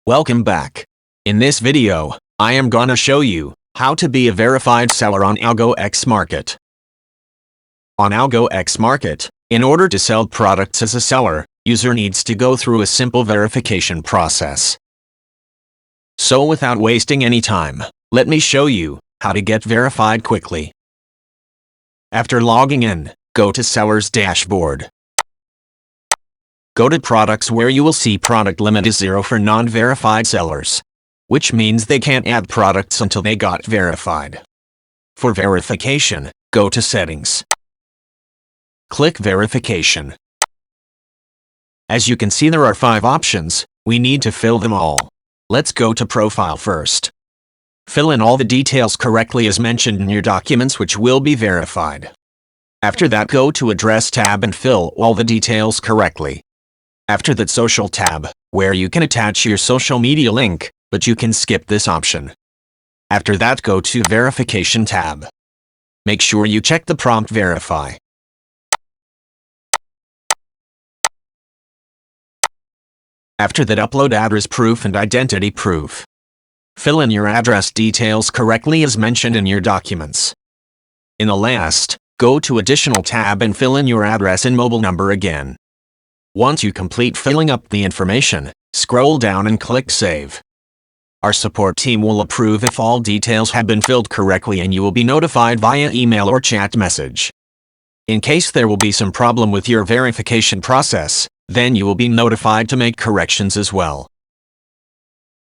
Welcome back. In this video, I am gonna show you how to be a verified seller on Algo X Market. On Algo X Market, in order to sell products as a seller, user needs to go through a simple verification process. So without wasting any time, let me show you how to get verified quickly. After logging in, go to Seller's Dashboard. Go to Products where you will see product limit is 0 for non-verified sellers, which means they can't add products until they got verified. For verification, go to Settings. Click Verification. As you can see, there are 5 options. We need to fill them all. Let's go to Profile first. Fill in all the details correctly as mentioned in your documents, which will be verified. After that, go to Address tab and fill all the details correctly. After that, Social tab, where you can attach your social media link, but you can skip this option. After that, go to Verification tab. Make sure you check the prompt Verify. After that, upload address proof and identity proof. Fill in your address details correctly as mentioned in your documents. In the last, go to Additional tab and fill in your address and mobile number again. Once you complete filling up the information, scroll down and click Save. Our support team will approve if all details have been filled correctly, and you will be notified via email or chat message. In case there will be some problem with your verification process, then you will be notified to make corrections as well.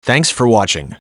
Thanks for watching.